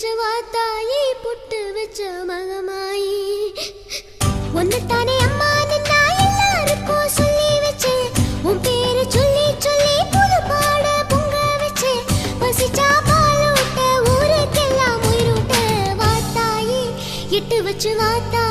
வச்ச வாத்தாயி புட்டு வச்ச மகமாயி ஒன்னுத்தானே அம்மா நின்னா எல்லாருக்கும் சொல்லி வச்சேன் உன் பேரு சொல்லி சொல்லி புது பாட பொங்க வச்சேன் பசிச்சா பாலூட்ட ஊருக்கெல்லாம் உயிரூட்ட வாத்தாயி இட்டு வச்சு வாத்தா